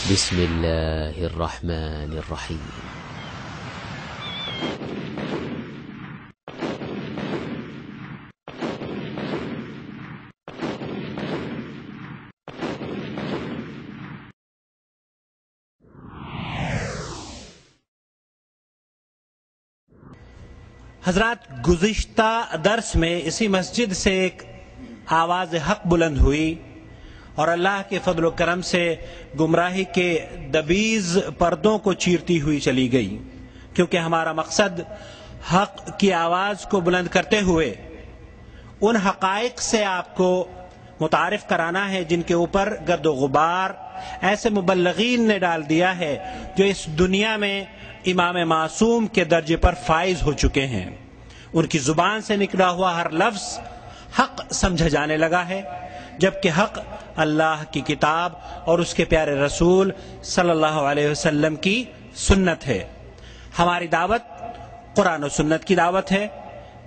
بسم اللہ الرحمن الرحیم۔ حضرات، گزشتہ درس میں اسی مسجد سے ایک آواز حق بلند ہوئی اور اللہ کے فضل و کرم سے گمراہی کے دبیز پردوں کو چیرتی ہوئی چلی گئی، کیونکہ ہمارا مقصد حق کی آواز کو بلند کرتے ہوئے ان حقائق سے آپ کو متعارف کرانا ہے جن کے اوپر گرد و غبار ایسے مبلغین نے ڈال دیا ہے جو اس دنیا میں امام معصوم کے درجے پر فائز ہو چکے ہیں۔ ان کی زبان سے نکلا ہوا ہر لفظ حق سمجھا جانے لگا ہے، جبکہ حق اللہ کی کتاب اور اس کے پیارے رسول صلی اللہ علیہ وسلم کی سنت ہے۔ ہماری دعوت قرآن و سنت کی دعوت ہے۔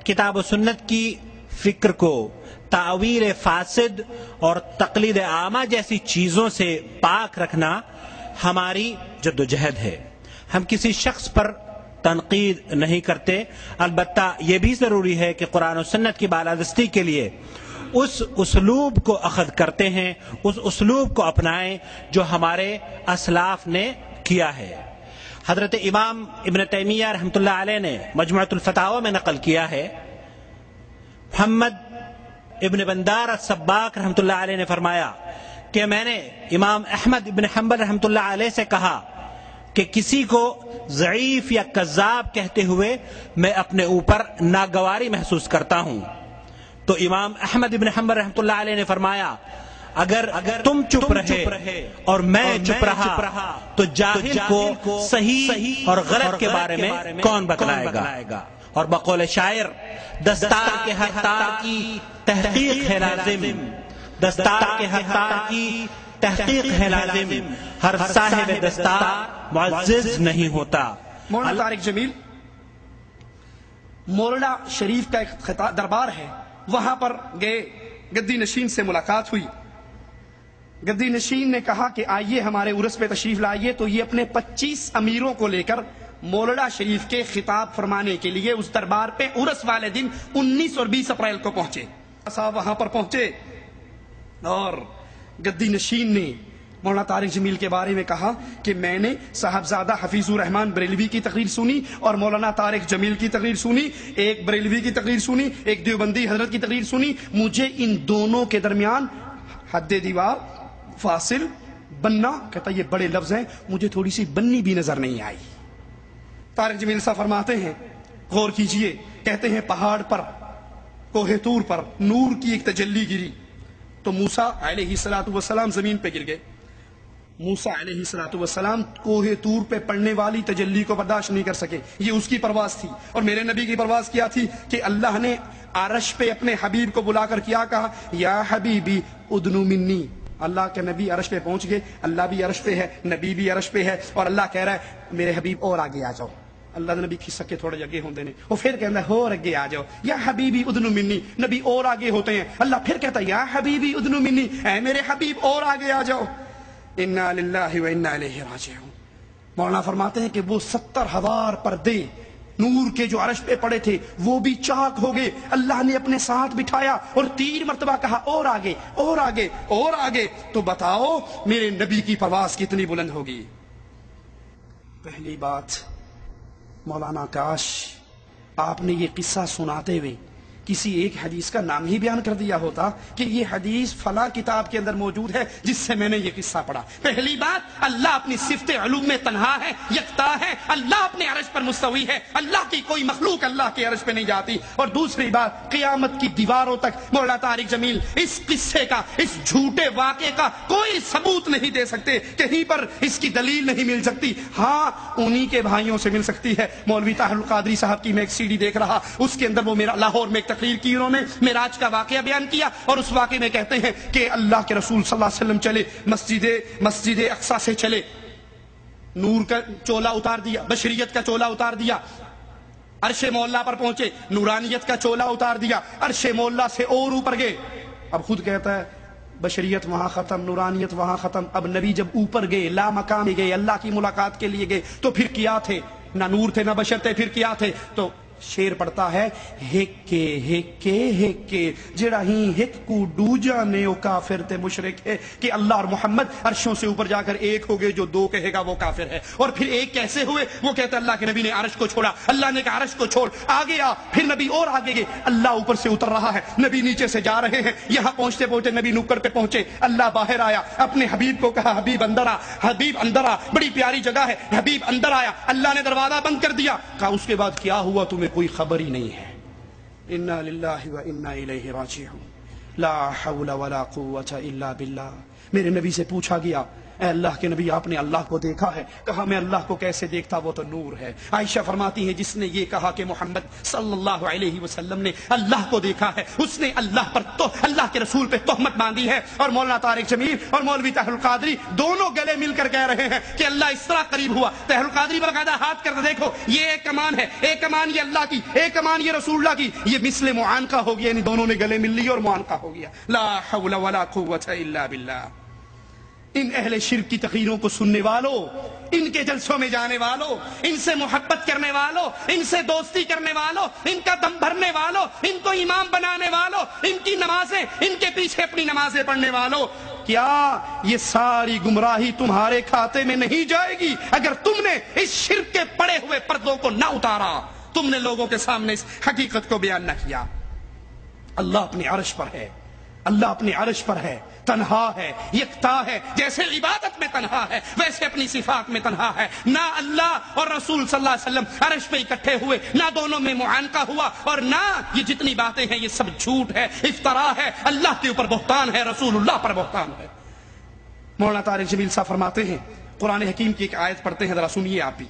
کتاب و سنت کی فکر کو تعویل فاسد اور تقلید عامہ جیسی چیزوں سے پاک رکھنا ہماری جد و جہد ہے۔ ہم کسی شخص پر تنقید نہیں کرتے، البتہ یہ بھی ضروری ہے کہ قرآن و سنت کی بالادستی کے لیے اس اسلوب کو اخذ کرتے ہیں، اس اسلوب کو اپنائیں جو ہمارے اسلاف نے کیا ہے۔ حضرت امام ابن تیمیہ رحمۃ اللہ علیہ نے مجموعۃ الفتاوی میں نقل کیا ہے، محمد ابن بندار السباق رحمۃ اللہ علیہ نے فرمایا کہ میں نے امام احمد ابن حنبل رحمۃ اللہ علیہ سے کہا کہ کسی کو ضعیف یا کذاب کہتے ہوئے میں اپنے اوپر ناگواری محسوس کرتا ہوں، تو امام احمد ابن حنبل رحمۃ اللہ علیہ نے فرمایا اگر تم چپ رہے اور میں چپ رہا تو جاہل کو صحیح اور غلط کے بارے میں کون بتلائے گا؟ اور بقول شاعر، دستار کے ہر تار کی تحقیق ہے لازم، دستار کے ہر تار کی تحقیق ہے لازم، ہر صاحب دستار معزز نہیں ہوتا۔ مولانا طارق جمیل، مولانا شریف کا ایک دربار ہے، وہاں پر گئے، گدی نشین سے ملاقات ہوئی۔ گدی نشین نے کہا کہ آئیے ہمارے عرس پہ تشریف لائیے، تو یہ اپنے 25 امیروں کو لے کر مولانا شریف کے خطاب فرمانے کے لیے اس دربار پہ عرس والے دن 19 اور 20 اپریل کو پہنچے۔ صاحب وہاں پر پہنچے اور گدی نشین نے مولانا طارق جمیل کے بارے میں کہا کہ میں نے صاحبزادہ حفیظ الرحمان بریلوی کی تقریر سنی اور مولانا طارق جمیل کی تقریر سنی، ایک بریلوی کی تقریر سنی، ایک دیوبندی حضرت کی تقریر سنی، مجھے ان دونوں کے درمیان حد دیوار، فاصل، بننا، کہتا یہ بڑے لفظ ہیں، مجھے تھوڑی سی بننی بھی نظر نہیں آئی۔ طارق جمیل صاحب فرماتے ہیں، غور کیجئے، کہتے ہیں پہاڑ پر، کوہ طور پر نور کی ایک تجلی گری تو موسیٰ علیہ السلام زمین پہ گر گئے۔ موسیٰ علیہ السلام کوہ طور پہ پڑنے والی تجلی کو برداشت نہیں کر سکے، یہ اس کی پرواز تھی۔ اور میرے نبی کی پرواز کیا تھی کہ اللہ نے عرش پہ اپنے حبیب کو بلا کر کیا کہا، یا حبیبی ادنو منی۔ اللہ کے نبی عرش پہ پہنچ گئے، اللہ بھی عرش پہ ہے، نبی بھی عرش پہ ہے، اور اللہ کہہ رہا ہے میرے حبیب اور آگے آ جاؤ۔ اللہ نے نبی کھسک کے تھوڑے جگہ ہوندے نے، وہ پھر کہتا ہے اور آگے آ جاؤ، یا حبیبی ادنو منی، نبی اور آگے ہوتے ہیں، اللہ پھر کہتا ہے یا حبیبی ادنو منی، اے میرے حبیب اور آگے آ جاؤ۔ انا للہ و انا الیہ راجعون۔ مولانا فرماتے ہیں کہ وہ 70,000 پردے نور کے جو عرش پہ پڑے تھے وہ بھی چاک ہو گئے، اللہ نے اپنے ساتھ بٹھایا اور 3 مرتبہ کہا اور آگے اور آگے اور آگے۔ تو بتاؤ میرے نبی کی پرواز کتنی بلند ہوگی۔ پہلی بات، مولانا کاش آپ نے یہ قصہ سناتے ہوئے کسی ایک حدیث کا نام ہی بیان کر دیا ہوتا کہ یہ حدیث فلاں کتاب کے اندر موجود ہے جس سے میں نے یہ قصہ پڑھا۔ پہلی بات، اللہ اپنی صفت علوم میں تنہا ہے، یکتا ہے، اللہ اپنے عرش پر مستوی ہے، اللہ کی کوئی مخلوق اللہ کے عرش پہ نہیں جاتی۔ اور دوسری بات، قیامت کی دیواروں تک مولانا طارق جمیل اس قصے کا، اس جھوٹے واقعے کا کوئی ثبوت نہیں دے سکتے، کہیں پر اس کی دلیل نہیں مل سکتی۔ ہاں انہی کے بھائیوں سے مل سکتی ہے۔ مولوی طاہر القادری صاحب کی میں ایک CD دیکھ رہا، اس کے اندر وہ میرا لاہور میں ایک تقریر کی، انہوں نے معراج کا واقعہ بیان کیا، اور اس واقعے میں کہتے ہیں کہ اللہ کے رسول صلی اللہ علیہ وسلم چلے، مسجد اقصی سے چلے، نور کا چولا اتار دیا، بشریت کا چولا اتار دیا، عرش مولا پر پہنچے، نورانیت کا چولا اتار دیا، عرش مولا سے اور اوپر گئے۔ اب خود کہتا ہے بشریت وہاں ختم، نورانیت وہاں ختم. اب نبی جب اوپر گئے، لا مقام میں گئے، اللہ کی ملاقات کے لیے گئے، تو پھر کیا تھے؟ نہ نور تھے نہ بشر تھے، پھر کیا تھے؟ تو شیر پڑتا ہے ہکے ہکے ہکے جڑا ہی ہک کو ڈو جانے او کافر تے مشرک ہے. کہ اللہ اور محمد عرشوں سے اوپر جا کر ایک ہو گئے، جو دو کہے گا وہ کافر ہے. اور پھر ایک کیسے ہوئے؟ وہ کہتا ہے اللہ کے نبی نے عرش کو چھوڑا، اللہ نے کہا عرش کو چھوڑ، آگے آ. پھر نبی اور آگے گئے، اللہ اوپر سے اتر رہا ہے، نبی نیچے سے جا رہے ہیں. یہاں پہنچتے پہنچتے نبی نکڑ پہ پہنچے، اللہ باہر آیا، اپنے حبیب کو کہا حبیب اندر آ، حبیب اندر آ، بڑی پیاری جگہ ہے. حبیب اندر آیا، اللہ نے دروازہ بند کر دیا. کہا اس کے بعد کیا ہوا تمہیں کوئی خبر ہی نہیں ہے. انا للہ و انا الیہ راجعون. لا حول ولا قوة الا باللہ. میرے نبی سے پوچھا گیا اے اللہ کے نبی آپ نے اللہ کو دیکھا ہے؟ کہا میں اللہ کو کیسے دیکھتا، وہ تو نور ہے. عائشہ فرماتی ہے جس نے یہ کہا کہ محمد صلی اللہ علیہ وسلم نے اللہ کو دیکھا ہے، اس نے اللہ پر تو اللہ کے رسول پہ تہمت باندھی ہے. اور مولانا طارق جمیل اور مولوی طاہر القادری دونوں گلے مل کر کہہ رہے ہیں کہ اللہ اس طرح قریب ہوا. طاہر القادری باقاعدہ ہاتھ کر دیکھو، یہ ایک کمان ہے، ایک کمان یہ اللہ کی، ایک کمان یہ رسول اللہ کی. یہ مثل معانقہ ہو گیا، یعنی دونوں نے گلے مل لی اور معانقہ ہو گیا. لا حول ولا قوة الا باللہ. ان اہل شرک کی تقریروں کو سننے والوں، ان کے جلسوں میں جانے والوں، ان سے محبت کرنے والوں، ان سے دوستی کرنے والوں، ان کا دم بھرنے والوں، ان کو امام بنانے والوں، ان کی نمازیں، ان کے پیچھے اپنی نمازیں پڑھنے والوں، کیا یہ ساری گمراہی تمہارے کھاتے میں نہیں جائے گی اگر تم نے اس شرک کے پڑے ہوئے پردوں کو نہ اتارا، تم نے لوگوں کے سامنے اس حقیقت کو بیان نہ کیا؟ اللہ اپنے عرش پر ہے، اللہ اپنے عرش پر ہے، تنہا ہے، یکتا ہے. جیسے عبادت میں تنہا ہے ویسے اپنی صفات میں تنہا ہے. نہ اللہ اور رسول صلی اللہ علیہ وسلم عرش پہ اکٹھے ہوئے، نہ دونوں میں معانقہ ہوا، اور نہ یہ جتنی باتیں ہیں یہ سب جھوٹ ہے، افترا ہے، اللہ کے اوپر بہتان ہے، رسول اللہ پر بہتان ہے. مولانا طارق جمیل صاحب فرماتے ہیں، قرآن حکیم کی ایک آیت پڑھتے ہیں، ذرا سنیے آپ بھی.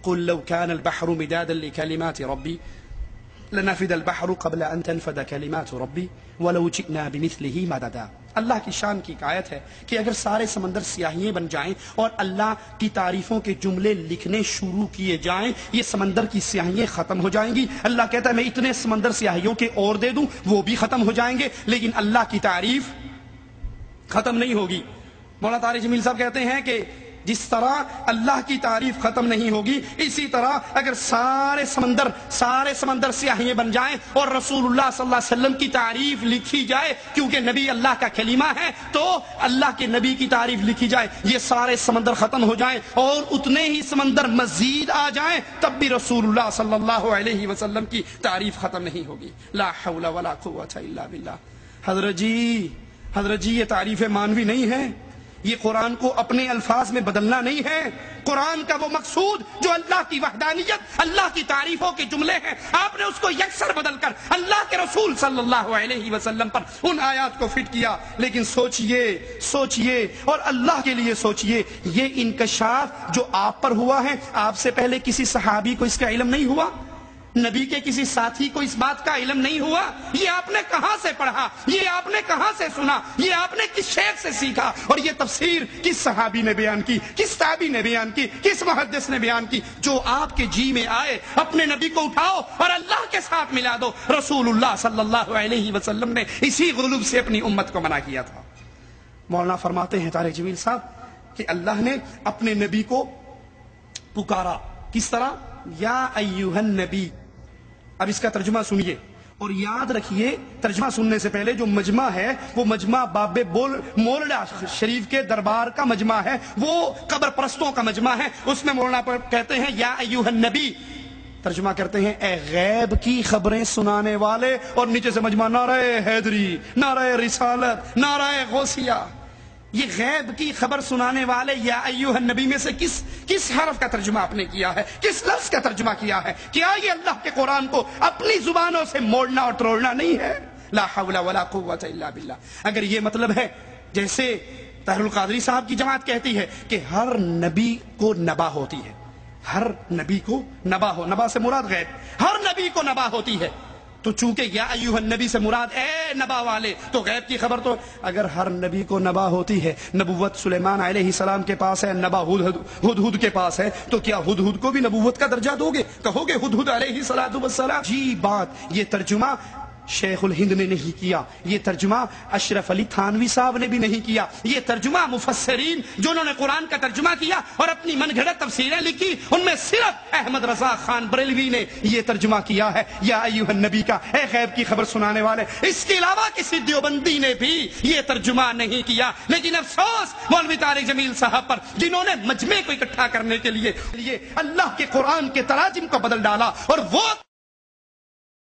قل لو كان البحر مدادا لكلمات ربي لنفد البحر قبل ان تنفد كلمات ربي ولو جئنا بمثله مددا. اللہ کی شان کی ایک آیت ہے کہ اگر سارے سمندر سیاہیاں بن جائیں اور اللہ کی تعریفوں کے جملے لکھنے شروع کیے جائیں، یہ سمندر کی سیاہیاں ختم ہو جائیں گی. اللہ کہتا ہے میں اتنے سمندر سیاہیوں کے اور دے دوں، وہ بھی ختم ہو جائیں گے، لیکن اللہ کی تعریف ختم نہیں ہوگی. مولانا طارق جمیل صاحب کہتے ہیں کہ جس طرح اللہ کی تعریف ختم نہیں ہوگی، اسی طرح اگر سارے سمندر سیاہیاں بن جائیں اور رسول اللہ صلی اللہ علیہ وسلم کی تعریف لکھی جائے، کیونکہ نبی اللہ کا کلمہ ہے، تو اللہ کے نبی کی تعریف لکھی جائے، یہ سارے سمندر ختم ہو جائیں اور اتنے ہی سمندر مزید آ جائیں، تب بھی رسول اللہ صلی اللہ علیہ وسلم کی تعریف ختم نہیں ہوگی. لا حول ولا قوة الا باللہ. حضرت جی یہ تعریف مانوی نہیں ہے، یہ قرآن کو اپنے الفاظ میں بدلنا نہیں ہے. قرآن کا وہ مقصود جو اللہ کی وحدانیت، اللہ کی تعریفوں کے جملے ہیں، آپ نے اس کو یکسر بدل کر اللہ کے رسول صلی اللہ علیہ وسلم پر ان آیات کو فٹ کیا. لیکن سوچئے اور اللہ کے لیے سوچئے، یہ انکشاف جو آپ پر ہوا ہے، آپ سے پہلے کسی صحابی کو اس کا علم نہیں ہوا؟ نبی کے کسی ساتھی کو اس بات کا علم نہیں ہوا؟ یہ آپ نے کہاں سے پڑھا؟ یہ آپ نے کہاں سے سنا؟ یہ آپ نے کس شیخ سے سیکھا؟ اور یہ تفسیر کس صحابی نے بیان کی، کس تابعی نے بیان کی، کس محدث نے بیان کی؟ جو آپ کے جی میں آئے، اپنے نبی کو اٹھاؤ اور اللہ کے ساتھ ملا دو. رسول اللہ صلی اللہ علیہ وسلم نے اسی غلوب سے اپنی امت کو منع کیا تھا. مولانا فرماتے ہیں طارق جمیل صاحب کہ اللہ نے اپنے نبی کو پکارا، کس طرح؟ یا ایھا النبی. اب اس کا ترجمہ سنیے اور یاد رکھیے، ترجمہ سننے سے پہلے جو مجمع ہے وہ مجمع باب مولڈا شریف کے دربار کا مجمع ہے، وہ قبر پرستوں کا مجمع ہے. اس میں مولانا پر کہتے ہیں یا ایھا النبی، ترجمہ کرتے ہیں اے غیب کی خبریں سنانے والے، اور نیچے سے مجمع نعرہ حیدری، نعرہ رسالت، نعرہ غوثیہ. یہ غیب کی خبر سنانے والے یا ایھا النبی میں سے کس حرف کا ترجمہ آپ نے کیا ہے؟ کس لفظ کا ترجمہ کیا ہے؟ کیا یہ اللہ کے قرآن کو اپنی زبانوں سے موڑنا اور تروڑنا نہیں ہے؟ لا حول ولا قوة الا باللہ. اگر یہ مطلب ہے، جیسے طاہر القادری صاحب کی جماعت کہتی ہے کہ ہر نبی کو نبا ہوتی ہے، ہر نبی کو نبا سے مراد غیب، ہر نبی کو نبا ہوتی ہے، تو چونکہ یا ایھا النبی سے مراد اے نبا والے، تو غیب کی خبر تو اگر ہر نبی کو نبا ہوتی ہے، نبوت سلیمان علیہ السلام کے پاس ہے، نبا ہدہد کے پاس ہے، تو کیا ہدہد کو بھی نبوت کا درجہ دو گے؟ کہو گے ہدہد علیہ السلام؟ جی بات، یہ ترجمہ شیخ الہند نے نہیں کیا، یہ ترجمہ اشرف علی تھانوی صاحب نے بھی نہیں کیا، یہ ترجمہ مفسرین جو انہوں نے قرآن کا ترجمہ کیا اور اپنی من گھڑت تفسیریں لکھی ان میں صرف احمد رضا خان بریلوی نے یہ ترجمہ کیا ہے، یا ایھا النبی کا، اے غیب کی خبر سنانے والے۔ اس کے علاوہ کسی دیوبندی نے بھی یہ ترجمہ نہیں کیا، لیکن افسوس مولوی طارق جمیل صاحب پر جنہوں نے مجمع کو اکٹھا کرنے کے لیے اللہ کے قرآن کے تراجم کو بدل ڈالا اور وہ